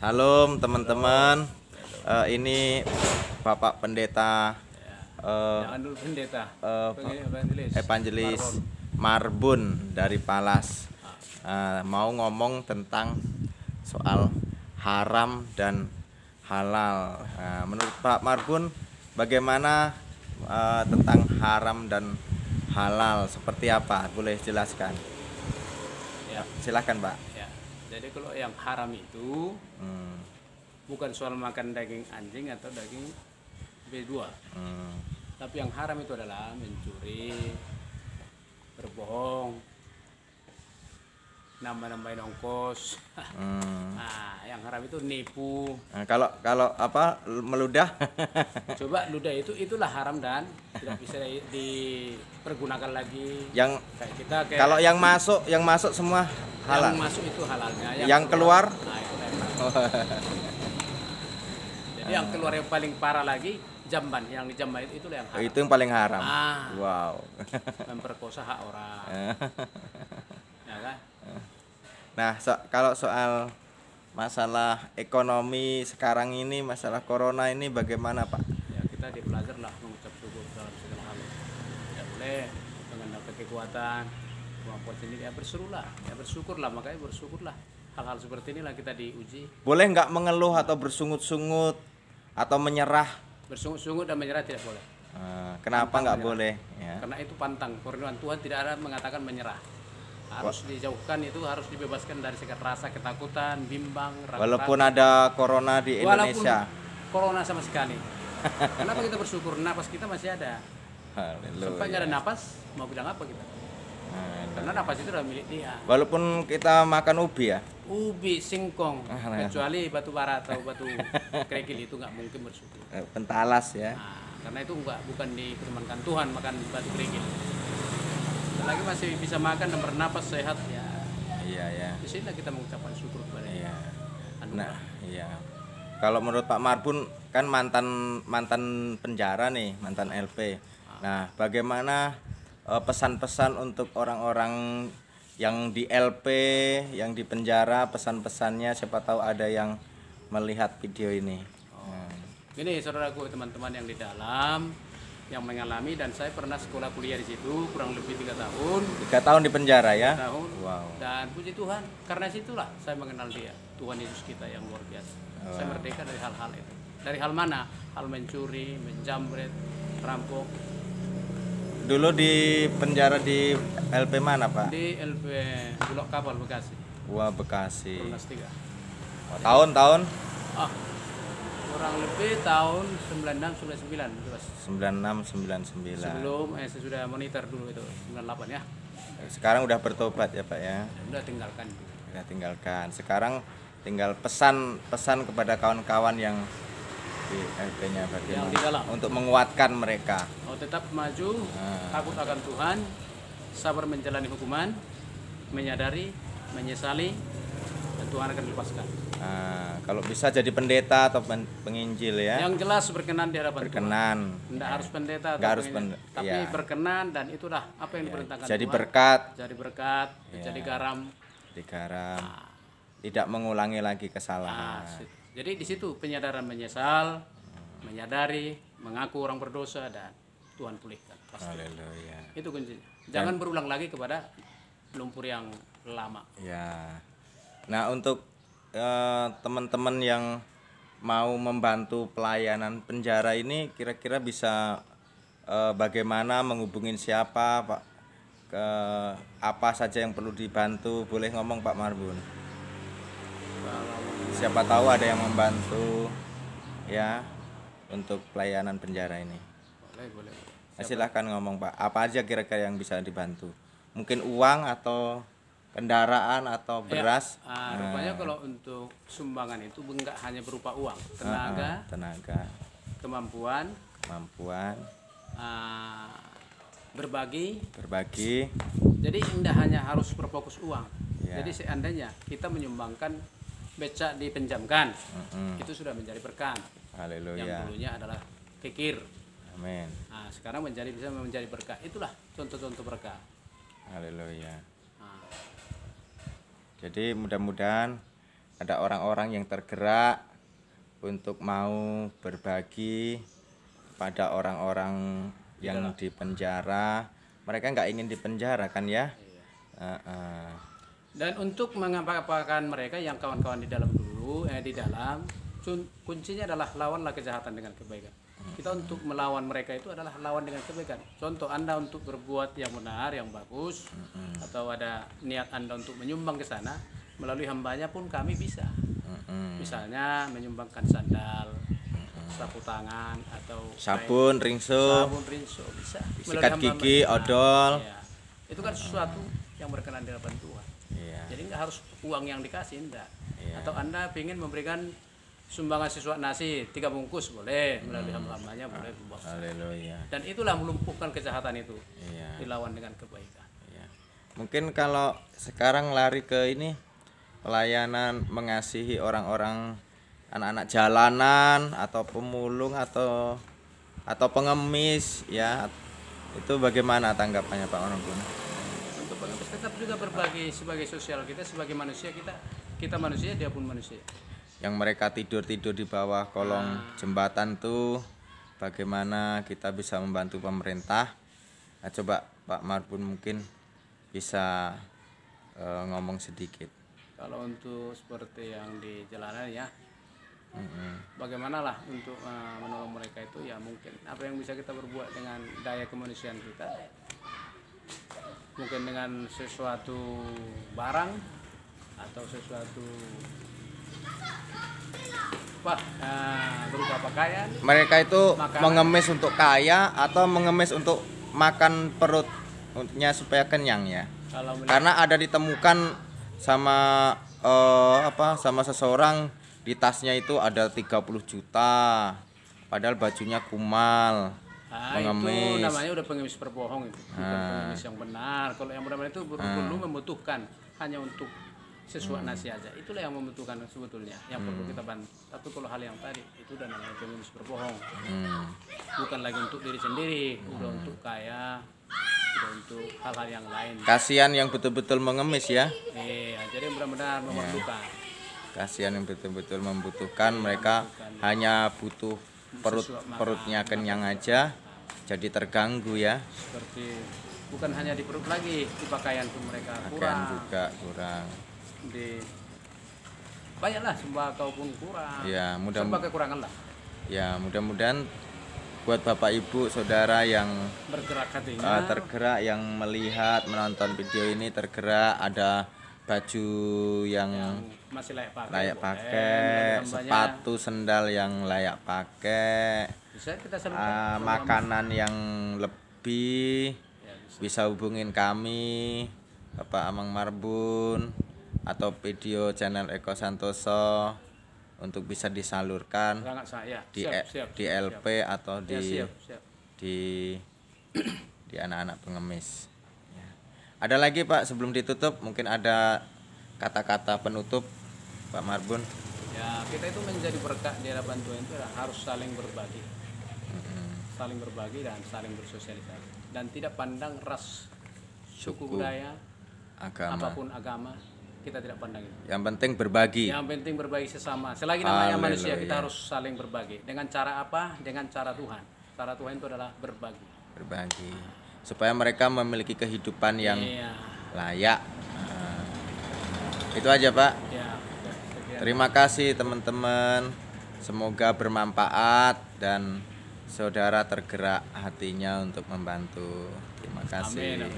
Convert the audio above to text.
Salam teman-teman. Ini Bapak Pendeta Jangan dulu pendeta. Evangelis Marbun dari Palas. Mau ngomong tentang soal haram dan halal. Menurut Pak Marbun, bagaimana tentang haram dan halal? Seperti apa? Boleh jelaskan? Ya. Silakan, Pak. Ya. Jadi kalau yang haram itu bukan soal makan daging anjing atau daging B2. Tapi yang haram itu adalah mencuri, berbohong, nambah-nambahin ongkos. Nah, yang haram itu nipu. Nah, kalau apa meludah? Coba ludah itulah haram dan tidak bisa dipergunakan lagi. Yang kayak kita kalau yang masuk semua halal. Yang masuk itu halalnya. Yang keluar? Nah, itu yang haram. Jadi yang keluar yang paling parah lagi jamban, yang di jamban itulah yang haram. Itu yang paling haram. Wow. Memperkosa hak orang. Ya kan? Nah, kalau soal masalah ekonomi sekarang ini, masalah corona ini bagaimana, Pak? Ya, kita dipelajarlah mengucap syukur dalam segala hal. Ya boleh dengan kekuatan kemampuan sendiri, ya bersyukurlah, makanya bersyukurlah. Hal-hal seperti inilah kita diuji. Boleh nggak mengeluh atau bersungut-sungut atau menyerah? Bersungut-sungut dan menyerah tidak boleh. Kenapa nggak boleh? Ya. Karena itu pantang. Firman Tuhan tidak ada mengatakan menyerah. Harus dijauhkan, itu harus dibebaskan dari segala rasa ketakutan, bimbang, ragu-ragu. Walaupun ada corona di Indonesia. Walaupun corona sama sekali. Kenapa kita bersyukur? Napas kita masih ada. Sampai nggak ada napas, mau bilang apa kita? Karena napas itu adalah milik dia. Walaupun kita makan ubi ya? Ubi, singkong, kecuali batu bara atau batu kerikil itu nggak mungkin bersyukur. Pentalas ya? Karena itu bukan difirmankan Tuhan makan batu kerikil. Lagi masih bisa makan dan bernapas sehat ya. Iya ya. Di sini kita mengucapkan syukur kepada Iya. Dia. Nah, iya. Kalau menurut Pak Marbun kan mantan penjara nih, mantan LP. Nah, bagaimana pesan-pesan untuk orang-orang yang di LP, yang di penjara, pesan-pesannya siapa tahu ada yang melihat video ini. Ini saudaraku, teman-teman yang di dalam yang mengalami, dan saya pernah sekolah kuliah di situ kurang lebih 3 tahun. 3 tahun di penjara ya? 3 tahun. Wow. Dan puji Tuhan, karena situlah saya mengenal dia, Tuhan Yesus kita yang luar biasa. Saya merdeka dari hal-hal itu. Dari hal mana? Hal mencuri, menjamret, rampok. Dulu di penjara di LP mana, Pak? Di LP Bulog Kapal Bekasi. Wah, Bekasi. Kelas 3. Tahun-tahun? Kurang lebih tahun 96 99. 96 99. Sebelum saya sudah monitor dulu itu 98 ya. Sekarang udah bertobat ya, Pak ya? Udah tinggalkan. Udah tinggalkan. Sekarang tinggal pesan kepada kawan-kawan yang di LP-nya Yang di dalam. untuk menguatkan mereka. Tetap maju, takut akan Tuhan, sabar menjalani hukuman, menyadari, menyesali, dan Tuhan akan lepaskan. Kalau bisa jadi pendeta atau penginjil ya. Yang jelas berkenan di hadapan berkenan. Tuhan. Tidak harus pendeta atau harus tapi ya. Berkenan, dan itulah apa yang diperintahkan jadi Tuhan. Jadi berkat, jadi garam. Jadi garam. Tidak mengulangi lagi kesalahan. Jadi di situ penyadaran, menyesal, menyadari, mengaku orang berdosa, dan Tuhan pulihkan. Haleluya. Itu kuncinya. Jangan berulang lagi kepada lumpur yang lama. Ya. Nah, untuk teman-teman yang mau membantu pelayanan penjara ini kira-kira bisa bagaimana, menghubungin siapa, Pak? Apa saja yang perlu dibantu? Boleh ngomong, Pak Marbun? Siapa tahu ada yang membantu ya untuk pelayanan penjara ini. Boleh. Silahkan ngomong, Pak. Apa aja kira-kira yang bisa dibantu? Mungkin uang atau kendaraan atau beras? Rupanya kalau untuk sumbangan itu enggak hanya berupa uang, tenaga, kemampuan, berbagi. Jadi tidak hanya harus berfokus uang. Jadi seandainya kita menyumbangkan becak dipinjamkan, itu sudah menjadi berkat. Haleluya. Yang dulunya adalah pikir. Amin. Sekarang bisa menjadi berkat. Itulah contoh-contoh berkat. Haleluya. Jadi mudah-mudahan ada orang-orang yang tergerak untuk mau berbagi pada orang-orang yang di penjara. Mereka nggak ingin di penjara kan ya. Dan untuk mengapakan mereka yang kawan-kawan di dalam dulu, kuncinya adalah lawanlah kejahatan dengan kebaikan. Kita untuk melawan mereka itu adalah lawan dengan kebaikan. Contoh, Anda untuk berbuat yang benar, yang bagus, atau ada niat Anda untuk menyumbang ke sana, melalui hambanya pun kami bisa. Misalnya menyumbangkan sandal, sapu tangan, atau sabun rinso bisa. sikat gigi, odol. Ya. Itu kan sesuatu yang berkenan di hadapan Tuhan. Jadi nggak harus uang yang dikasih, enggak. Atau Anda ingin memberikan sumbangan siswa nasi 3 bungkus boleh, melalui hamba-hambanya boleh. Haleluya. Dan itulah melumpuhkan kejahatan itu, dilawan dengan kebaikan. Mungkin kalau sekarang lari ke ini pelayanan mengasihi orang-orang, anak-anak jalanan atau pemulung atau pengemis ya, itu bagaimana tanggapannya Pak Marbun? Untuk pengemis tetap juga berbagi sebagai sosial kita, sebagai manusia kita manusia, dia pun manusia. Yang mereka tidur di bawah kolong jembatan tuh bagaimana kita bisa membantu pemerintah? Nah, coba Pak Marbun mungkin bisa ngomong sedikit. Kalau untuk seperti yang di jalanan ya, bagaimanalah untuk menolong mereka itu ya, mungkin apa yang bisa kita berbuat dengan daya kemanusiaan kita, mungkin dengan sesuatu barang atau sesuatu berupa pakaian. Mereka itu makanan. mengemis untuk kaya atau mengemis untuk makan perutnya supaya kenyang ya. Karena ada ditemukan sama sama seseorang di tasnya itu ada 30 juta padahal bajunya kumal. Pengemis. Itu namanya udah pengemis berbohong itu. Bukan pengemis yang benar. Kalau yang benar itu perlu membutuhkan hanya untuk sesuatu nasi aja. Itulah yang membutuhkan sebetulnya, yang perlu kita bantu. Tapi kalau hal yang tadi itu udah namanya pengemis berbohong. Bukan lagi untuk diri sendiri, udah untuk kaya, udah untuk hal-hal yang lain. Kasihan yang betul-betul mengemis ya. Jadi benar-benar memerlukan. Kasihan yang betul-betul membutuhkan, mereka hanya butuh perutnya kenyang aja, jadi terganggu ya. Seperti bukan hanya di perut lagi, di pakaian pun mereka kurang. Pakaian juga kurang. Banyaklah sembako pun kurang. Ya, serba kekurangan lah. Ya, mudah-mudahan buat Bapak Ibu Saudara yang bergerak hatinya, tergerak, yang melihat menonton video ini tergerak, ada baju yang masih layak pakai, sepatu sendal yang layak pakai, bisa kita makanan yang lebih, bisa hubungin kami Bapak Amang Marbun atau video channel Eko Santoso untuk bisa disalurkan di LP atau di anak-anak pengemis. Ada lagi Pak sebelum ditutup, mungkin ada kata-kata penutup Pak Marbun? Ya, kita itu menjadi berkat di hadapan Tuhan itu harus saling berbagi, saling berbagi dan saling bersosialisasi, dan tidak pandang ras, suku, budaya, apapun agama, kita tidak pandang itu. Yang penting berbagi. Yang penting berbagi sesama. Selagi namanya manusia, kita harus saling berbagi. Dengan cara apa? Dengan cara Tuhan. Cara Tuhan itu adalah berbagi. Berbagi. Supaya mereka memiliki kehidupan yang layak. Itu aja Pak. Terima kasih teman-teman. Semoga bermanfaat dan saudara tergerak hatinya untuk membantu. Terima kasih. Amin.